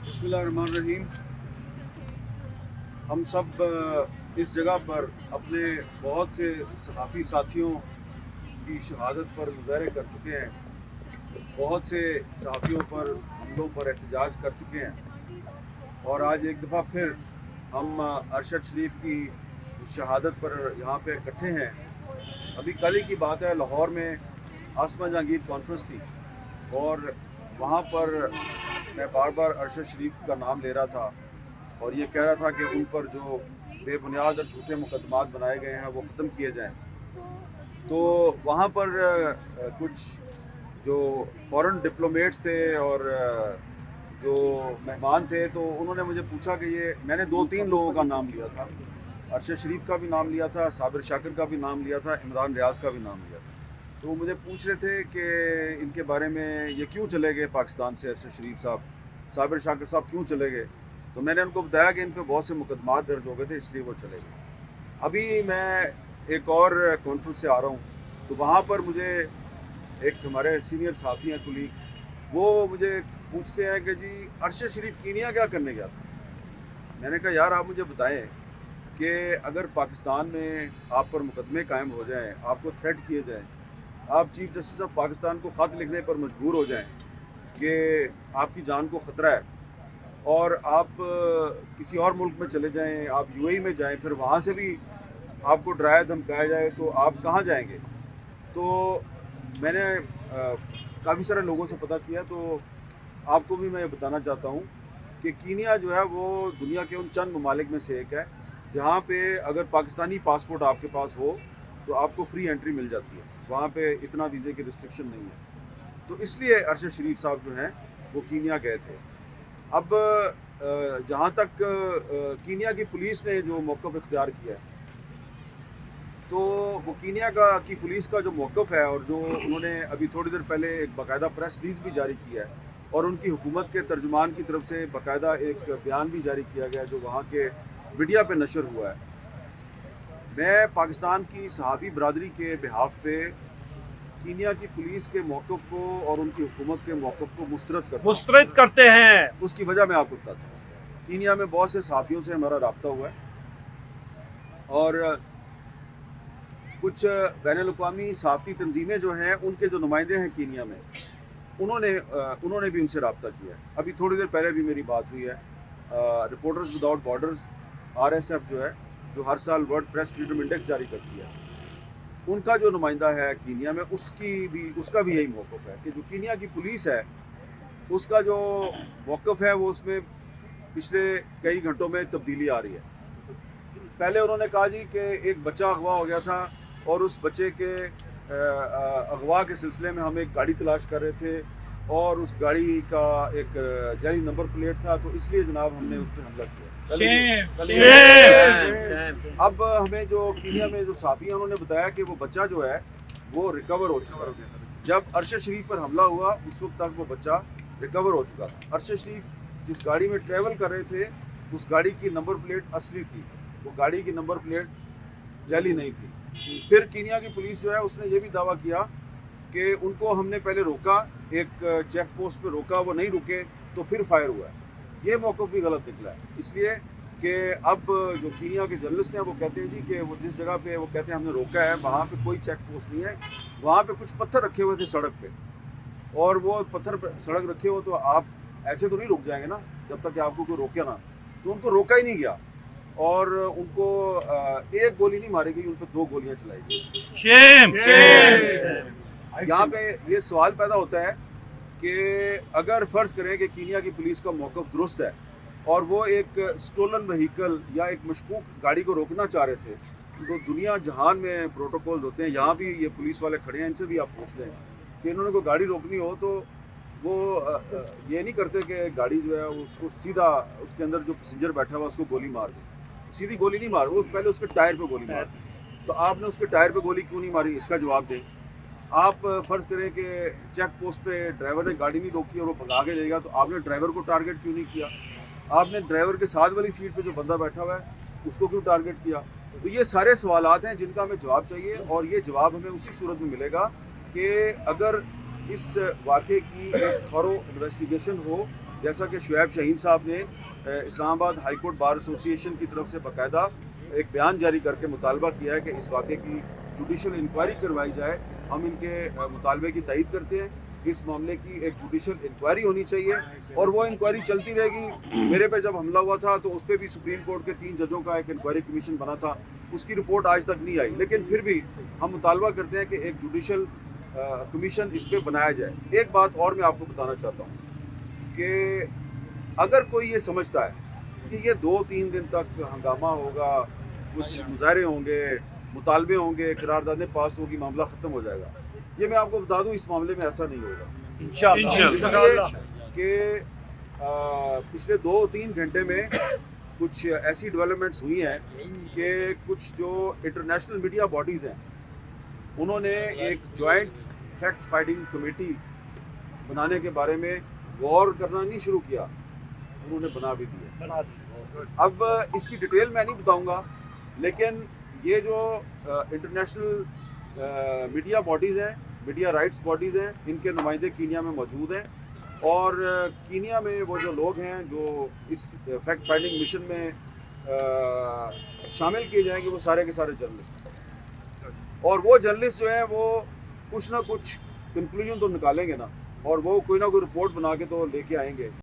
बिस्मिल्लाहिर्रहमानिर्रहीम। हम सब इस जगह पर अपने बहुत से सहाफ़ी साथियों की शहादत पर मुज़ाहरे कर चुके हैं। बहुत से सहाफ़ियों पर हमलों पर एहतजाज कर चुके हैं और आज एक दफ़ा फिर हम अरशद शरीफ की शहादत पर यहाँ पे इकट्ठे हैं। अभी कल ही की बात है, लाहौर में आसमा जहांगीर कॉन्फ्रेंस थी और वहाँ पर मैं बार बार अरशद शरीफ का नाम ले रहा था और ये कह रहा था कि उन पर जो बेबुनियाद और झूठे मुकदमात बनाए गए हैं वो ख़त्म किए जाएं। तो वहाँ पर कुछ जो फॉरेन डिप्लोमेट्स थे और जो मेहमान थे, तो उन्होंने मुझे पूछा कि ये मैंने 2-3 लोगों का नाम लिया था, अरशद शरीफ का भी नाम लिया था, साबिर शाकिर का भी नाम लिया था, इमरान रियाज का भी नाम लिया था। तो मुझे पूछ रहे थे कि इनके बारे में ये क्यों चले गए पाकिस्तान से, अरशद शरीफ साहब, साबिर शाकिर साहब क्यों चले गए। तो मैंने उनको बताया कि इन पे बहुत से मुकदमात दर्ज हो गए थे, इसलिए वो चले गए। अभी मैं एक और कॉन्फ्रेंस से आ रहा हूँ, तो वहाँ पर मुझे एक हमारे सीनियर साथी हैं, कुलीग, वो मुझे पूछते हैं कि जी अरशद शरीफ कीनिया क्या करने गया था। मैंने कहा यार आप मुझे बताएं कि अगर पाकिस्तान में आप पर मुकदमे कायम हो जाएं, आपको थ्रेट किए जाएं, आप चीफ जस्टिस ऑफ पाकिस्तान को ख़त लिखने पर मजबूर हो जाएं कि आपकी जान को ख़तरा है और आप किसी और मुल्क में चले जाएं, आप यूएई में जाएं, फिर वहाँ से भी आपको डराया धमकाया जाए, तो आप कहाँ जाएंगे। तो मैंने काफ़ी सारे लोगों से पता किया, तो आपको भी मैं ये बताना चाहता हूँ कि कीनिया जो है वो दुनिया के उन चंद ममालिक में से एक है जहाँ पे अगर पाकिस्तानी पासपोर्ट आपके पास हो तो आपको फ्री एंट्री मिल जाती है। वहाँ पे इतना वीज़े की रिस्ट्रिक्शन नहीं है। तो इसलिए अरशद शरीफ साहब जो हैं वो कीनिया गए थे। अब जहाँ तक कीनिया की पुलिस ने जो मौक़िफ़ इख्तियार किया है, तो वो कीनिया की पुलिस का जो मौक़िफ़ है और जो उन्होंने अभी थोड़ी देर पहले एक बाकायदा प्रेस रिलीज़ भी जारी किया है और उनकी हुकूमत के तर्जुमान की तरफ से बाकायदा एक बयान भी जारी किया गया जो वहाँ के मीडिया पे नशर हुआ है। मैं पाकिस्तान की सहाफ़ी बरादरी के बिहाफ पे कीनिया की पुलिस के मौक़िफ़ को और उनकी हुकूमत के मौक़िफ़ को मुस्तरद करते हैं। उसकी वजह मैं आपको बताता हूँ। कीनिया में बहुत से सहाफ़ियों से हमारा रब्ता हुआ है और कुछ बैनुल-अक़वामी सहाफ़ी तंजीमें जो हैं उनके जो नुमाइंदे हैं कीनिया में, उन्होंने भी उनसे रब्ता किया है। अभी थोड़ी देर पहले भी मेरी बात हुई है। रिपोर्टर्स विदाउट बॉर्डर्स RSF जो है, जो हर साल वर्ल्ड प्रेस फ्रीडम इंडेक्स जारी करती है, उनका जो नुमाइंदा है कीनिया में उसका भी यही मौक़िफ़ है कि जो कीनिया की पुलिस है उसका जो मौक़िफ़ है वो उसमें पिछले कई घंटों में तब्दीली आ रही है। पहले उन्होंने कहा जी कि एक बच्चा अगवा हो गया था और उस बच्चे के अगवा के सिलसिले में हम एक गाड़ी तलाश कर रहे थे और उस गाड़ी का एक जाली नंबर प्लेट था, तो इसलिए जनाब हमने उस पर हमला किया। अब हमें जो कीनिया में जो साफ़ी हैं उन्होंने बताया कि वो बच्चा जो है वो रिकवर हो चुका है। जब अरशद शरीफ पर हमला हुआ उस वक्त तक वो बच्चा रिकवर हो चुका था। अरशद शरीफ जिस गाड़ी में ट्रैवल कर रहे थे उस गाड़ी की नंबर प्लेट असली थी, वो गाड़ी की नंबर प्लेट जाली नहीं थी। फिर कीनिया की पुलिस जो है उसने ये भी दावा किया कि उनको हमने पहले रोका, एक चेक पोस्ट पे रोका, वो नहीं रुके तो फिर फायर हुआ है। ये मौक़िफ़ भी गलत निकला है, इसलिए कि अब जो कीनिया के जर्नलिस्ट हैं वो कहते हैं जी कि वो जिस जगह पे वो कहते हैं हमने रोका है वहाँ पे कोई चेक पोस्ट नहीं है, वहाँ पे कुछ पत्थर रखे हुए थे सड़क पे और वो पत्थर सड़क रखे हो तो आप ऐसे तो नहीं रुक जाएंगे ना जब तक कि आपको कोई रोके ना। तो उनको रोका ही नहीं गया और उनको एक गोली नहीं मारी गई, उन पर 2 गोलियाँ चलाई गई। यहाँ पे ये सवाल पैदा होता है कि अगर फ़र्ज़ करें कि कीनिया की पुलिस का मौक़िफ़ दुरुस्त है और वो एक स्टोलन व्हीकल या एक मशकूक गाड़ी को रोकना चाह रहे थे, तो दुनिया जहान में प्रोटोकॉल्स होते हैं, यहाँ भी ये पुलिस वाले खड़े हैं, इनसे भी आप पूछ लें कि इन्होंने कोई गाड़ी रोकनी हो तो वो ये नहीं करते कि गाड़ी जो है उसको सीधा उसके अंदर जो पैसेंजर बैठा हुआ उसको गोली मार दे। सीधी गोली नहीं मार, वो पहले उसके टायर पे गोली मार दी। तो आपने उसके टायर पे गोली क्यों नहीं मारी, इसका जवाब दें। आप फ़र्ज़ करें कि चेक पोस्ट पे ड्राइवर ने गाड़ी नहीं रोकी और वो भगा के लेगा, तो आपने ड्राइवर को टारगेट क्यों नहीं किया। आपने ड्राइवर के साथ वाली सीट पे जो बंदा बैठा हुआ है उसको क्यों टारगेट किया। तो ये सारे सवालात हैं जिनका हमें जवाब चाहिए और ये जवाब हमें उसी सूरत में मिलेगा कि अगर इस वाक़े की एक थॉरो इन्वेस्टिगेशन हो جیسا کہ شعیب شاہین صاحب نے اسلام آباد ہائی کورٹ بار ایسوسی ایشن کی طرف سے باقاعدہ ایک بیان جاری کر کے مطالبہ کیا ہے کہ اس واقعے کی جوڈیشل انکوائری کروائی جائے. ہم ان کے مطالبے کی تائید کرتے ہیں. اس معاملے کی ایک جوڈیشل انکوائری ہونی چاہیے اور وہ انکوائری چلتی رہے گی. میرے پہ جب حملہ ہوا تھا تو اس پہ بھی سپریم کورٹ کے 3 ججوں کا ایک انکوائری کمیشن بنا تھا, اس کی رپورٹ آج تک نہیں آئی, لیکن پھر بھی ہم مطالبہ کرتے ہیں کہ ایک جوڈیشل کمیشن اس پہ بنایا جائے. ایک بات اور میں آپ کو بتانا چاہتا ہوں کہ اگر کوئی یہ سمجھتا ہے کہ یہ 2-3 دن تک ہنگامہ ہوگا, کچھ مظاہرے ہوں گے, مطالبے ہوں گے, قراردادیں پاس ہوگی, معاملہ ختم ہو جائے گا, یہ میں آپ کو بتا دوں اس معاملے میں ایسا نہیں ہوگا انشاءاللہ. کہ پچھلے 2-3 گھنٹے میں کچھ ایسی ڈیولپمنٹس ہوئی ہیں کہ کچھ جو انٹرنیشنل میڈیا باڈیز ہیں انہوں نے ایک جوائنٹ فیکٹ فائنڈنگ کمیٹی بنانے کے بارے میں غور کرنا نہیں شروع کیا, انہوں نے بنا بھی دیا. اب اس کی ڈیٹیل میں نہیں بتاؤں گا, لیکن یہ جو انٹرنیشنل میڈیا باڈیز ہیں, میڈیا رائٹس باڈیز ہیں, ان کے نمائندے کینیا میں موجود ہیں اور کینیا میں وہ جو لوگ ہیں جو اس فیکٹ فائنڈنگ مشن میں شامل کیے جائیں گے وہ سارے کے سارے جرنلسٹ ہیں. اور وہ جرنلسٹ جو ہیں وہ کچھ نہ کچھ کنکلوژن تو نکالیں گے نا, اور وہ کوئی نہ کوئی رپورٹ بنا کے تو لے کے آئیں گے.